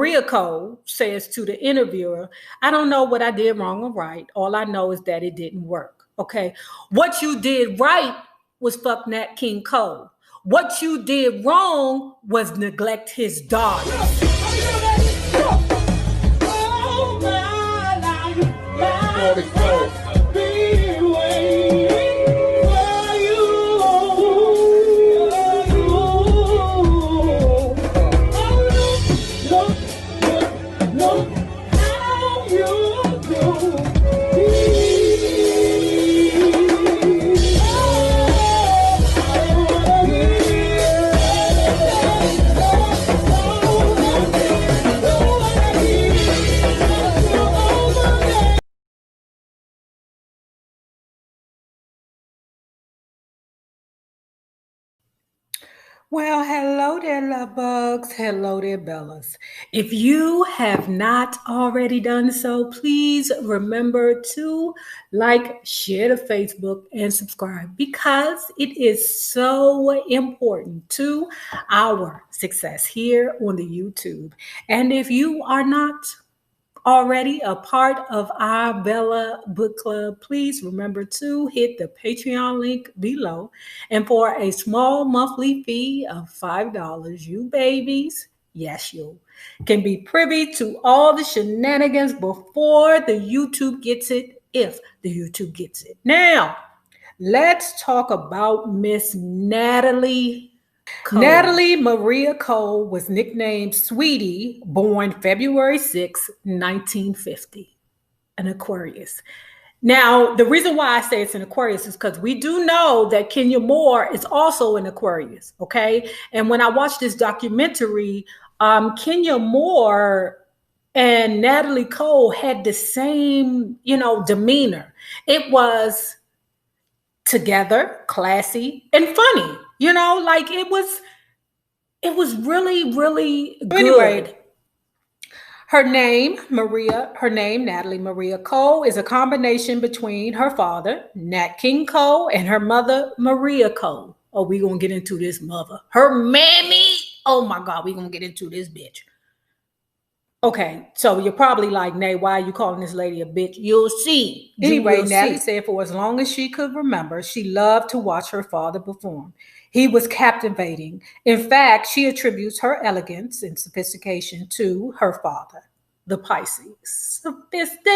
Maria Cole says to the interviewer, I don't know what I did wrong or right. All I know is that it didn't work. Okay. What you did right was fuck Nat King Cole. What you did wrong was neglect his daughter. Well, hello there, love bugs. Hello there, Bellas. If you have not already done so, please remember to like, share the Facebook, and subscribe because it is so important to our success here on the YouTube. And if you are not already a part of our Bella Book Club, please remember to hit the Patreon link below. And for a small monthly fee of $5, you babies, yes, you can be privy to all the shenanigans before the YouTube gets it, if the YouTube gets it. Now, let's talk about Miss Natalie Cole. Natalie Maria Cole was nicknamed Sweetie, born February 6, 1950, an Aquarius. Now, the reason why I say it's an Aquarius is because we do know that Kenya Moore is also an Aquarius, okay? And when I watched this documentary, Kenya Moore and Natalie Cole had the same, demeanor. It was together, classy, and funny. Like it was really, really good. Anyway, her name, Natalie Maria Cole, is a combination between her father, Nat King Cole, and her mother, Maria Cole. Oh, we're going to get into this mother. Her mammy. Oh my God, we're going to get into this bitch. Okay, so you're probably like, Nay, why are you calling this lady a bitch? You'll see. Anyway, Natalie said for as long as she could remember, she loved to watch her father perform. He was captivating. In fact, she attributes her elegance and sophistication to her father, the Pisces. Sophisticated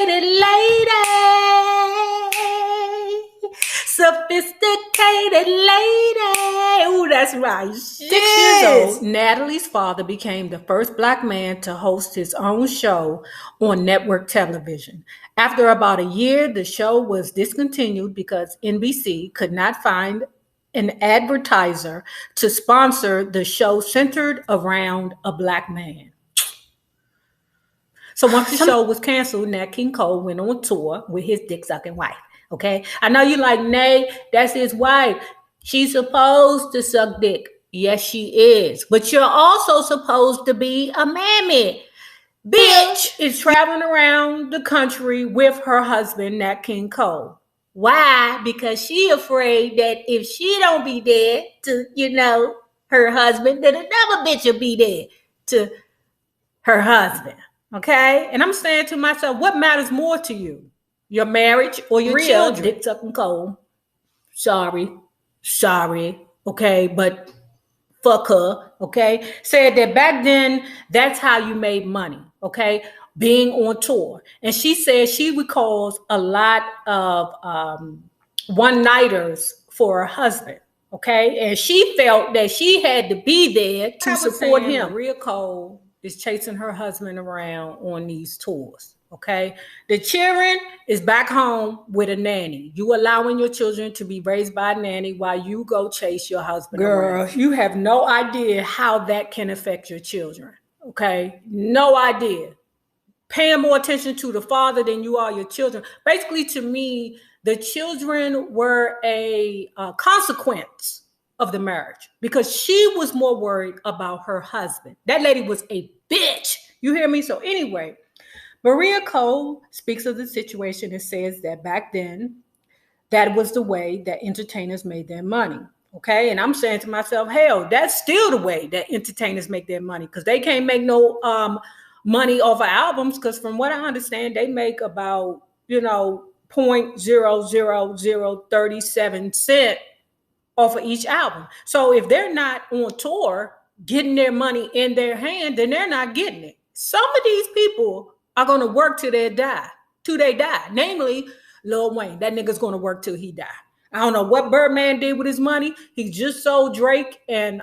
lady. Sophisticated lady. Oh, that's right. 6 years old, Natalie's father became the first Black man to host his own show on network television. After about a year, the show was discontinued because NBC could not find an advertiser to sponsor the show centered around a Black man. So once the show was canceled, Nat King Cole went on tour with his dick-sucking wife. Okay, I know you like, Nay, that's his wife. She's supposed to suck dick. Yes, she is. But you're also supposed to be a mammy. Bitch is traveling around the country with her husband, Nat King Cole. Why? Because she afraid that if she don't be there to, her husband, then another bitch will be there to her husband. Okay? And I'm saying to myself, what matters more to you? Your marriage or your children? Dick sucking Cole. Sorry. Okay, but fuck her. Okay, said that back then that's how you made money. Okay, being on tour, and she said she recalls a lot of one-nighters for her husband. Okay, and she felt that she had to be there to support him. Maria Cole is chasing her husband around on these tours. Okay, the cheering is back home with a nanny. You allowing your children to be raised by a nanny while you go chase your husband. Girl, you have no idea how that can affect your children. Okay, no idea. Paying more attention to the father than you are your children. Basically, to me, the children were a consequence of the marriage because she was more worried about her husband. That lady was a bitch. You hear me? So anyway, Maria Cole speaks of the situation and says that back then, that was the way that entertainers made their money. Okay, and I'm saying to myself, hell, that's still the way that entertainers make their money, because they can't make no money off of albums, because from what I understand, they make about 0.00037 cent off of each album. So if they're not on tour getting their money in their hand, then they're not getting it. Some of these people are going to work till they die. Namely, Lil Wayne. That nigga's going to work till he die. I don't know what Birdman did with his money. He just sold Drake and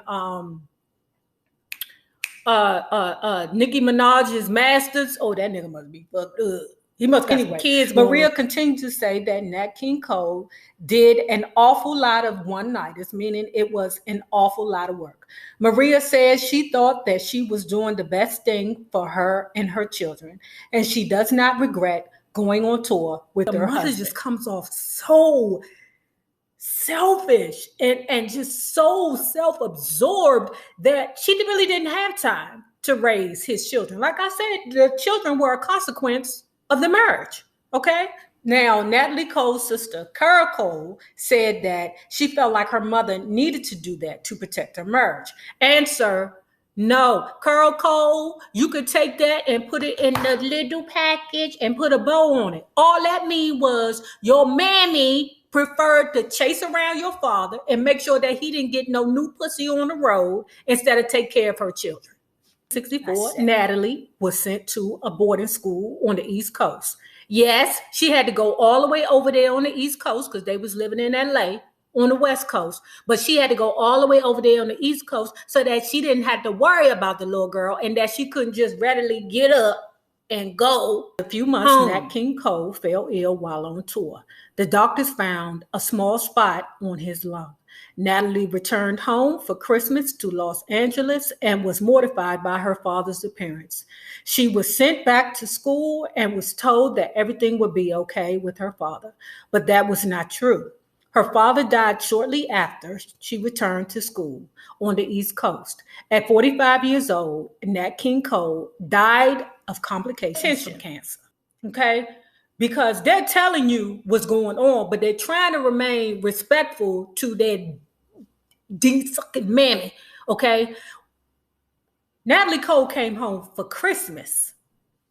Nicki Minaj's masters. Oh, that nigga must be fucked up. He must got some kids. Maria continued to say that Nat King Cole did an awful lot of one-nighters, meaning it was an awful lot of work. Maria says she thought that she was doing the best thing for her and her children, and she does not regret going on tour with her husband. The mother just comes off so selfish and just so self-absorbed that she really didn't have time to raise his children. Like I said, the children were a consequence of the marriage. Okay. Now, Natalie Cole's sister, Cara Cole, said that she felt like her mother needed to do that to protect her marriage. Answer: no. Cara Cole, you could take that and put it in the little package and put a bow on it. All that mean was your mammy preferred to chase around your father and make sure that he didn't get no new pussy on the road instead of take care of her children. 1964, Natalie was sent to a boarding school on the East Coast. Yes, she had to go all the way over there on the East Coast because they was living in LA on the West Coast. But she had to go all the way over there on the East Coast so that she didn't have to worry about the little girl and that she couldn't just readily get up and go. A few months, Nat King Cole fell ill while on tour. The doctors found a small spot on his lung. Natalie returned home for Christmas to Los Angeles and was mortified by her father's appearance. She was sent back to school and was told that everything would be okay with her father, but that was not true. Her father died shortly after she returned to school on the East Coast. At 45 years old, Nat King Cole died of complications from cancer. Okay? Because they're telling you what's going on, but they're trying to remain respectful to their D-sucking mammy, okay? Natalie Cole came home for Christmas,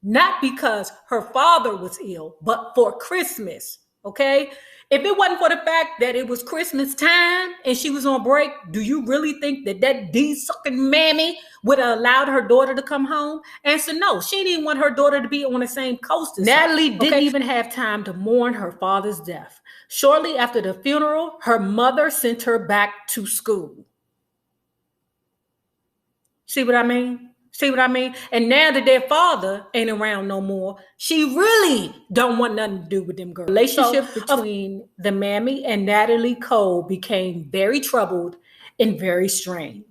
not because her father was ill, but for Christmas, okay? If it wasn't for the fact that it was Christmas time and she was on break, do you really think that that D-sucking mammy would have allowed her daughter to come home? Answer: no. She didn't want her daughter to be on the same coast as Natalie her. Didn't even have time to mourn her father's death. Shortly after the funeral, her mother sent her back to school. See what I mean? And now that their father ain't around no more, she really don't want nothing to do with them girls. The relationship between the mammy and Natalie Cole became very troubled and very strained.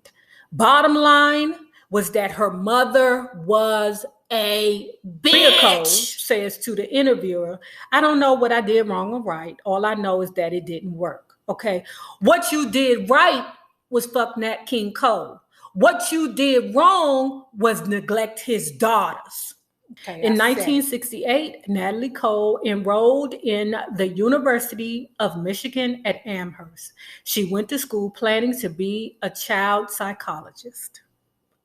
Bottom line was that her mother was a bitch. Cole says to the interviewer, "I don't know what I did wrong or right. All I know is that it didn't work." Okay. What you did right was fuck Nat King Cole. What you did wrong was neglect his daughters. Okay, in 1968, Natalie Cole enrolled in the University of Michigan at Amherst. She went to school planning to be a child psychologist.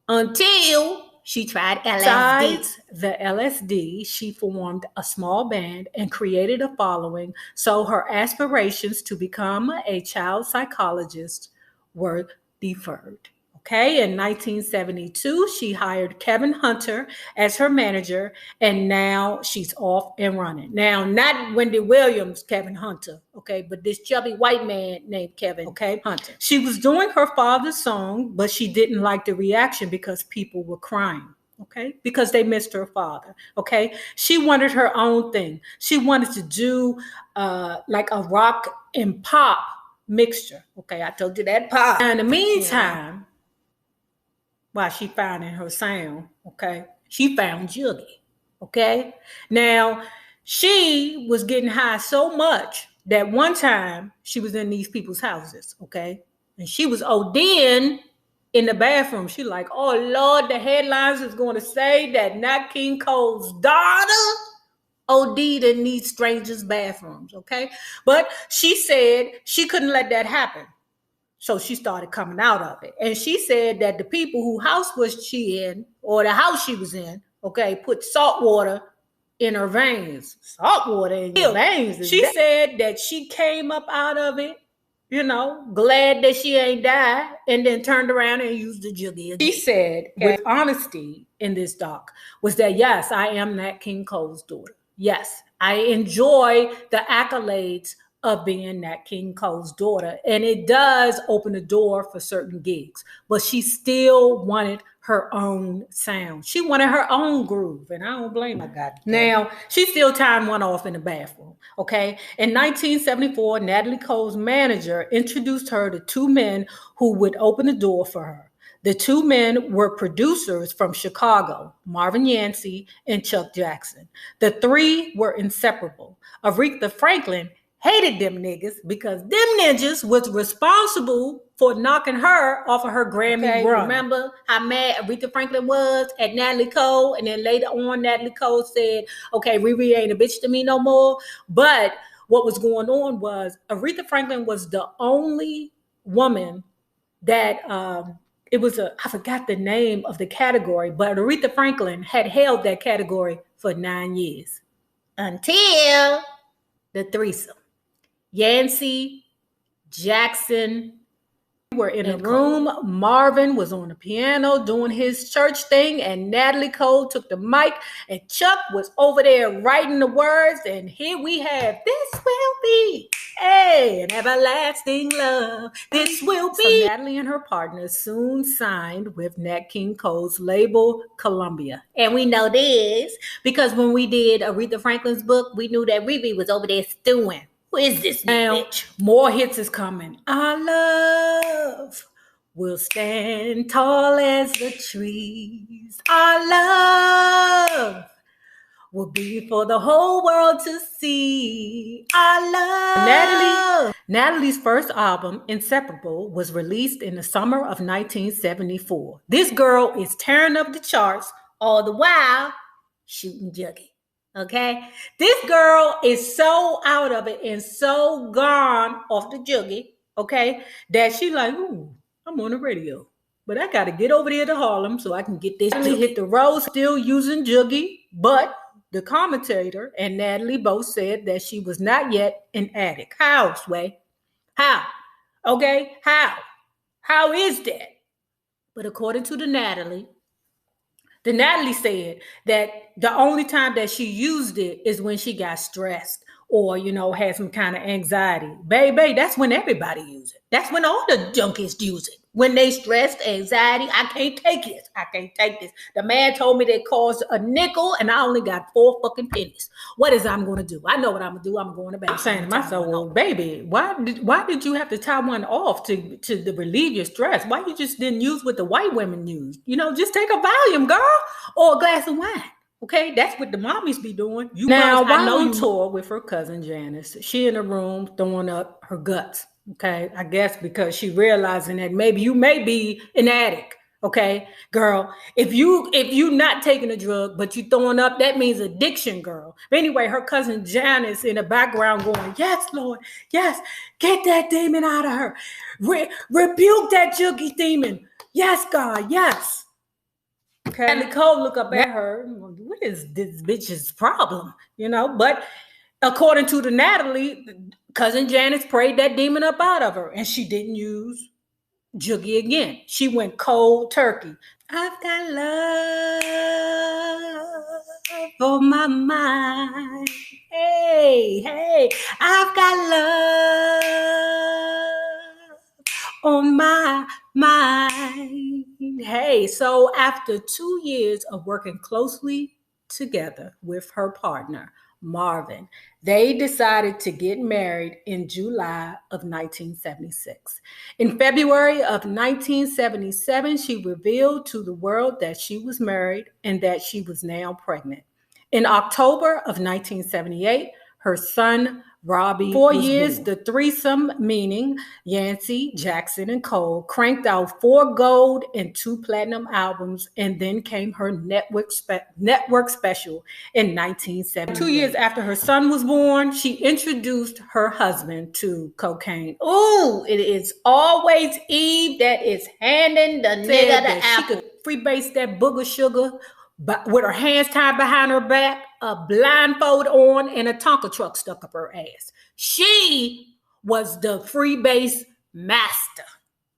Until she tried LSD. Besides the LSD, she formed a small band and created a following, so her aspirations to become a child psychologist were deferred. Okay, in 1972, she hired Kevin Hunter as her manager, and now she's off and running. Now, not Wendy Williams, Kevin Hunter, okay, but this chubby white man named Kevin, okay, Hunter. She was doing her father's song, but she didn't like the reaction because people were crying, okay, because they missed her father, okay. She wanted her own thing. She wanted to do like a rock and pop mixture, okay. I told you that pop. Now, in the meantime, while she finding her sound, okay, she found Juggy, okay. Now, she was getting high so much that one time she was in these people's houses, okay, and she was ODing in the bathroom. She like, oh Lord, the headlines is going to say that Nat King Cole's daughter OD'd in these strangers' bathrooms, okay. But she said she couldn't let that happen. So she started coming out of it. And she said that the people who house was she in, or the house she was in, okay, put salt water in her veins. Salt water in your veins. She said that she came up out of it, glad that she ain't died, and then turned around and used the juggy again. She said, with honesty in this doc, was that, yes, I am Nat King Cole's daughter. Yes, I enjoy the accolades of being Nat King Cole's daughter. And it does open the door for certain gigs. But she still wanted her own sound. She wanted her own groove. And I don't blame her. Now, she still timed one off in the bathroom. Okay. In 1974, Natalie Cole's manager introduced her to two men who would open the door for her. The two men were producers from Chicago, Marvin Yancey and Chuck Jackson. The three were inseparable. Aretha Franklin hated them niggas because them ninjas was responsible for knocking her off of her Grammy run. Remember how mad Aretha Franklin was at Natalie Cole? And then later on, Natalie Cole said, okay, Riri ain't a bitch to me no more. But what was going on was Aretha Franklin was the only woman that, I forgot the name of the category, but Aretha Franklin had held that category for 9 years until the threesome. Yancey, Jackson were in a room. Marvin was on the piano doing his church thing, and Natalie Cole took the mic, and Chuck was over there writing the words. And here we have, this will be an everlasting love. This will be. So Natalie and her partner soon signed with Nat King Cole's label, Columbia. And we know this because when we did Aretha Franklin's book, we knew that Riri was over there stewing. Who is this bitch? More hits is coming. Our love will stand tall as the trees. Our love will be for the whole world to see. Our love. Natalie's first album, Inseparable, was released in the summer of 1974. This girl is tearing up the charts all the while shooting juggy. Okay, this girl is so out of it and so gone off the juggy, okay, that she like, ooh, I'm on the radio, but I got to get over there to Harlem so I can get this juggy. Hit the road still using juggy, but the commentator and Natalie both said that she was not yet an addict. How, Sway? How? Okay, how? How is that? But according to the Natalie said that the only time that she used it is when she got stressed or, had some kind of anxiety. Baby, that's when everybody uses it. That's when all the junkies use it. When they stressed, anxiety, I can't take this. I can't take this. The man told me that it cost a nickel and I only got 4 fucking pennies. What is I'm going to do? I know what I'm going to do. I'm going to bed. I'm saying to myself, well, baby, why did you have to tie one off to relieve your stress? Why you just didn't use what the white women use? Just take a volume, girl, or a glass of wine. Okay, that's what the mommies be doing. While on tour with her cousin Janice, she in the room throwing up her guts. Okay, I guess because she realizing that maybe you may be an addict. Okay, girl, if you not taking a drug but you throwing up, that means addiction, girl. But anyway, her cousin Janice in the background going, yes, Lord, yes, get that demon out of her. Rebuke that juggy demon. Yes, God, yes. Okay. And Nicole look up at her. What is this bitch's problem? But according to the Natalie, cousin Janice prayed that demon up out of her, and she didn't use juggy again. She went cold turkey. I've got love on my mind. Hey, I've got love on my mind. Hey, so after 2 years of working closely together with her partner, Marvin, they decided to get married in July of 1976. In February of 1977, she revealed to the world that she was married and that she was now pregnant. In October of 1978, her son Robbie. 4 years, the threesome, meaning Yancey, Jackson, and Cole, cranked out 4 gold and 2 platinum albums, and then came her network special in 1970. 2 years after her son was born, she introduced her husband to cocaine. Ooh, it is always Eve that is handing the nigga the apple. She could freebase that booger sugar, but with her hands tied behind her back, a blindfold on, and a Tonka truck stuck up her ass. She was the freebase master.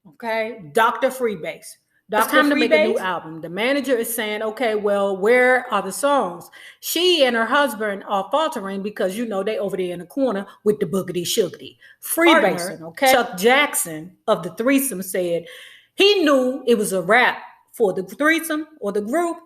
Okay, Dr. Freebase. It's time to make a new album. The manager is saying, okay, well, where are the songs? She and her husband are faltering because, you know, they over there in the corner with the boogity sugary. Freebasing, okay? Chuck Jackson of the threesome said he knew it was a wrap for the threesome or the group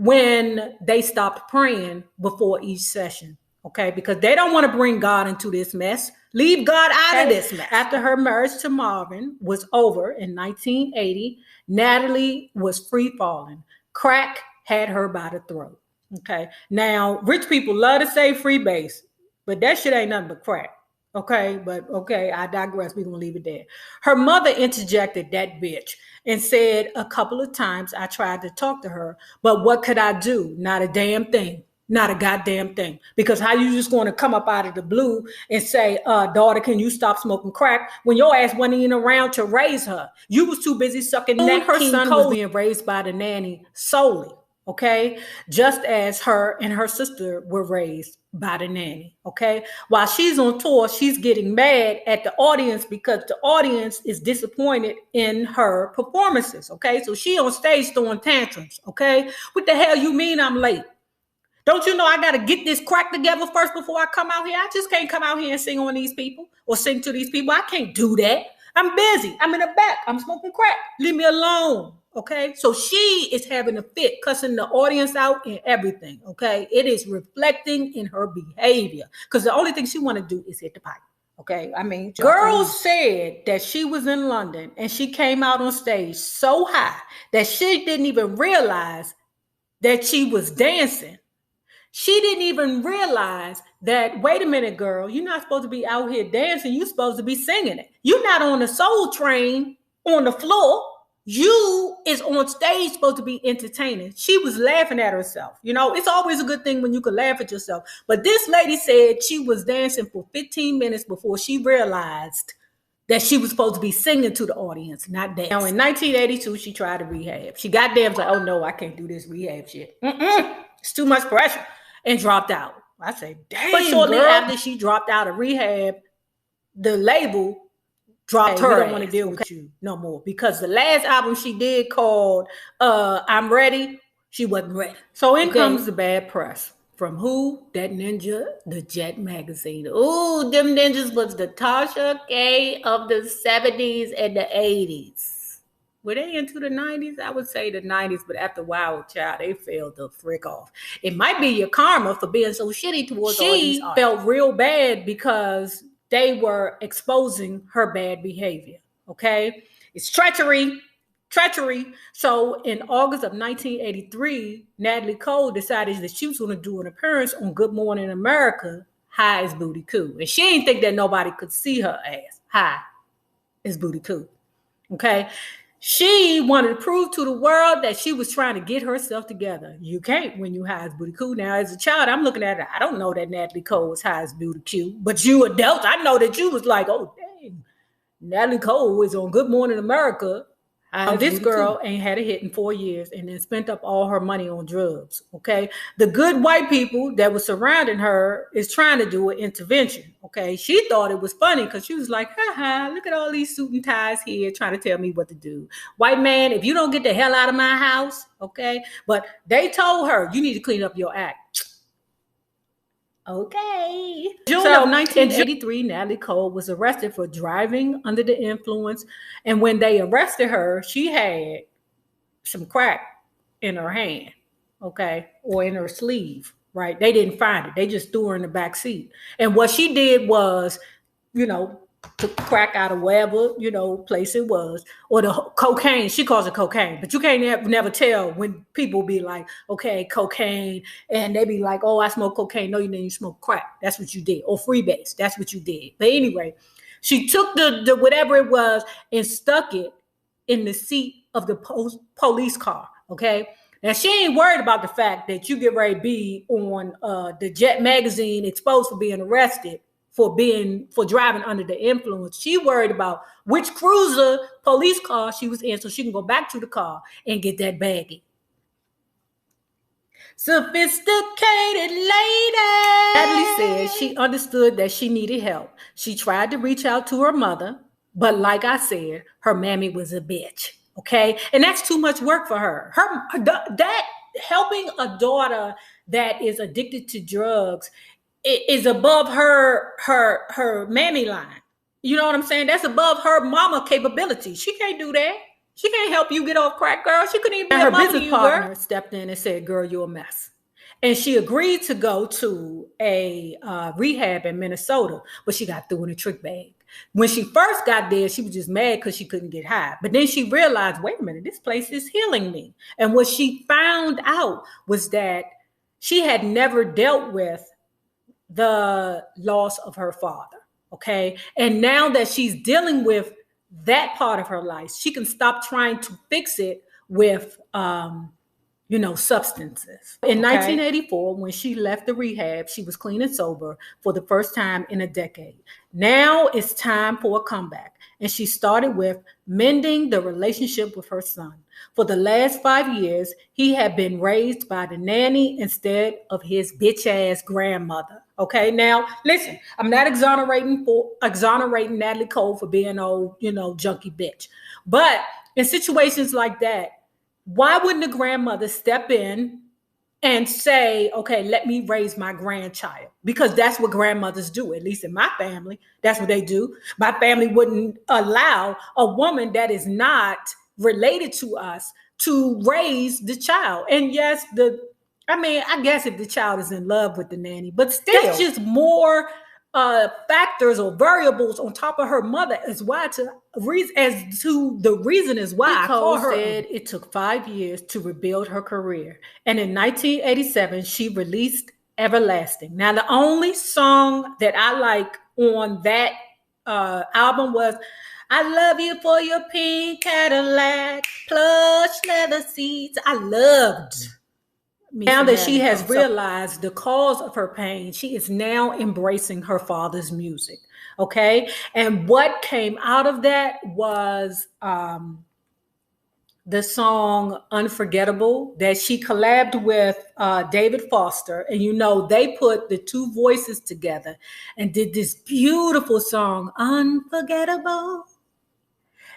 when they stopped praying before each session, okay? Because they don't want to bring God into this mess. Leave God out of this mess. After her marriage to Marvin was over in 1980, Natalie was free falling. Crack had her by the throat, okay? Now, rich people love to say freebase, but that shit ain't nothing but crack. Okay, but okay, I digress. We're gonna leave it there. Her mother interjected that bitch and said a couple of times I tried to talk to her, but what could I do? Not a damn thing. Not a goddamn thing. Because how you just going to come up out of the blue and say, daughter, can you stop smoking crack when your ass wasn't even around to raise her? You was too busy sucking neck. Her son was being raised by the nanny solely. Okay, just as her and her sister were raised by the nanny. Okay, while she's on tour, she's getting mad at the audience because the audience is disappointed in her performances. Okay, so she on stage throwing tantrums. Okay, what the hell you mean I'm late? Don't you know I got to get this crack together first before I come out here? I just can't come out here and sing on these people or sing to these people. I can't do that. I'm busy. I'm in the back. I'm smoking crack. Leave me alone. Okay, so she is having a fit, cussing the audience out and everything. Okay, it is reflecting in her behavior because the only thing she want to do is hit the pipe. Okay, I mean, girls said that she was in London and she came out on stage so high that she didn't even realize that she was dancing. She didn't even realize that, wait a minute, girl, you're not supposed to be out here dancing. You're supposed to be singing it. You're not on the soul train on the floor. You is on stage supposed to be entertaining. She was laughing at herself. You know, it's always a good thing when you can laugh at yourself. But this lady said she was dancing for 15 minutes before she realized that she was supposed to be singing to the audience, not dancing. Now, in 1982, she tried to rehab. She got damn like, oh no, I can't do this rehab shit. It's too much pressure. And dropped out. I say, damn. But shortly after she dropped out of rehab, the label dropped her. We don't want to deal with you no more. Because the last album she did called I'm Ready, she wasn't ready. So in comes the bad press. From who? That ninja, the Jet magazine. Ooh, them ninjas was the Tasha K of the 70s and the 80s. Were they into the 90s? I would say the 90s, but after a while, child, they fell the frick off. It might be your karma for being so shitty towards all these artists. She felt real bad because they were exposing her bad behavior, okay? It's treachery. So in August of 1983, Natalie Cole decided that she was going to do an appearance on Good Morning America, high as booty coo. And she didn't think that nobody could see her ass high as booty coo, okay? She wanted to prove to the world that she was trying to get herself together. You can't when you high as booty coo. Now, as a child, I'm looking at her. I don't know that Natalie Cole was high as booty coo, but you adults, I know that you was like, oh, dang, Natalie Cole is on Good Morning America. This girl ain't had a hit in 4 years and then spent up all her money on drugs, okay? The good white people that were surrounding her is trying to do an intervention, okay? She thought it was funny because she was like, ha, look at all these suit and ties here trying to tell me what to do. White man, if you don't get the hell out of my house, okay? But they told her, you need to clean up your act. Okay. June of 1983, Natalie Cole was arrested for driving under the influence. And when they arrested her, she had some crack in her hand, okay, or in her sleeve, right? They didn't find it. They just threw her in the back seat. And what she did was, you know, took the crack out of wherever, place it was, or the cocaine. She calls it cocaine, but you can't never tell when people be like, okay, cocaine, and they be like, oh, I smoke cocaine. No, you didn't. You smoke crack. That's what you did. Or freebase. That's what you did. But anyway, she took the whatever it was and stuck it in the seat of the police car. Okay. Now she ain't worried about the fact that you get ready to be on the Jet magazine exposed for being arrested for driving under the influence. She worried about which cruiser police car she was in so she can go back to the car and get that baggie. Sophisticated lady. Natalie said she understood that she needed help. She tried to reach out to her mother, but like I said, her mammy was a bitch. Okay, and that's too much work for her. That helping a daughter that is addicted to drugs is above her mammy line. You know what I'm saying? That's above her mama capability. She can't do that. She can't help you get off crack, girl. She couldn't even be a mother to you, partner stepped in and said, girl, you're a mess. And she agreed to go to a rehab in Minnesota, but she got through in a trick bag. When she first got there, she was just mad because she couldn't get high. But then she realized, wait a minute, this place is healing me. And what she found out was that she had never dealt with the loss of her father. Okay. And now that she's dealing with that part of her life, she can stop trying to fix it with, substances. In 1984, when she left the rehab, she was clean and sober for the first time in a decade. Now it's time for a comeback. And she started with mending the relationship with her son. For the last 5 years, he had been raised by the nanny instead of his bitch ass grandmother. Okay, now listen, I'm not exonerating Natalie Cole for being old, junkie bitch. But in situations like that, why wouldn't the grandmother step in and say, okay, let me raise my grandchild? Because that's what grandmothers do, at least in my family. That's what they do. My family wouldn't allow a woman that is not related to us to raise the child. And yes, I guess if the child is in love with the nanny, but still, that's just more factors or variables on top of her mother as to the reason is why Nicole said it took 5 years to rebuild her career. And in 1987, she released Everlasting. Now, the only song that I like on that album was I Love You for Your Pink Cadillac, plush leather seats. I loved. Now that she has realized the cause of her pain, she is now embracing her father's music. Okay. And what came out of that was the song Unforgettable that she collabed with David Foster. And they put the two voices together and did this beautiful song, Unforgettable.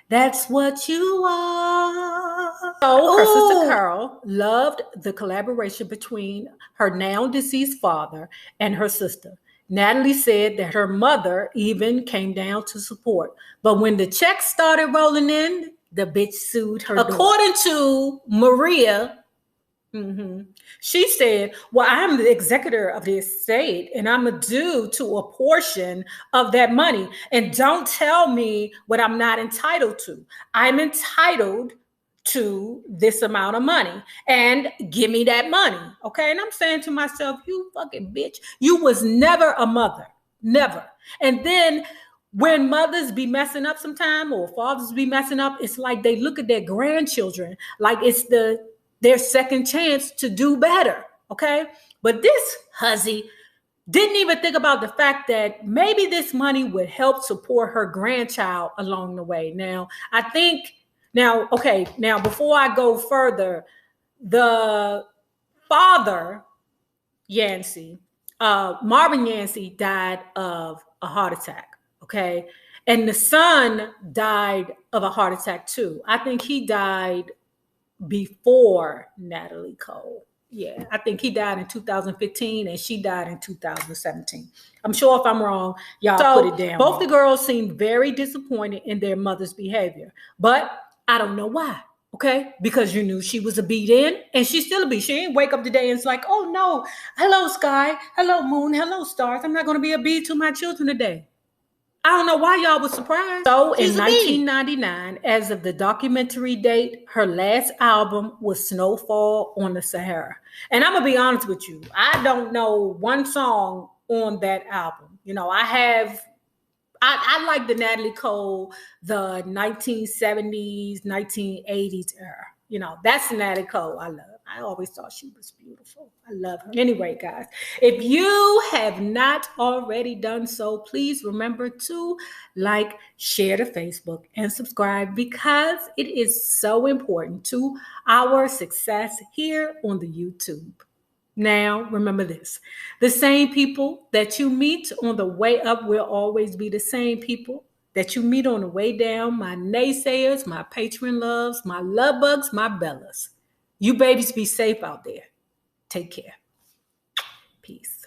That's what you are. So her sister Carol loved the collaboration between her now deceased father and her sister. Natalie said that her mother even came down to support. But when the checks started rolling in, the bitch sued her. According to Maria, she said, well, I'm the executor of the estate and I'm due to a portion of that money. And don't tell me what I'm not entitled to. I'm entitled to this amount of money and give me that money. Okay. And I'm saying to myself, you fucking bitch, you was never a mother. Never. And then when mothers be messing up sometime or fathers be messing up, it's like they look at their grandchildren like it's their second chance to do better, okay? But this hussy didn't even think about the fact that maybe this money would help support her grandchild along the way. Now, before I go further, the father, Yancey, Marvin Yancey, died of a heart attack, okay? And the son died of a heart attack too. I think he died before Natalie Cole. Yeah, I think he died in 2015 and she died in 2017. I'm sure if I'm wrong, y'all put it down. Both the girls seemed very disappointed in their mother's behavior, but I don't know why. Okay, because you knew she was a beat in and she's still a beat. She ain't wake up today and it's like, oh no, hello sky, hello moon, hello stars. I'm not going to be a beat to my children today. I don't know why y'all was surprised. So She's in a bee. 1999, as of the documentary date, her last album was Snowfall on the Sahara. And I'm going to be honest with you, I don't know one song on that album. You know, I like the Natalie Cole, the 1970s, 1980s era. You know, that's the Natalie Cole I love. I always thought she was beautiful. I love her. Anyway, guys, if you have not already done so, please remember to like, share to Facebook, and subscribe because it is so important to our success here on the YouTube. Now, remember this, the same people that you meet on the way up will always be the same people that you meet on the way down. My naysayers, my patron loves, my love bugs, my bellas. You babies be safe out there. Take care. Peace.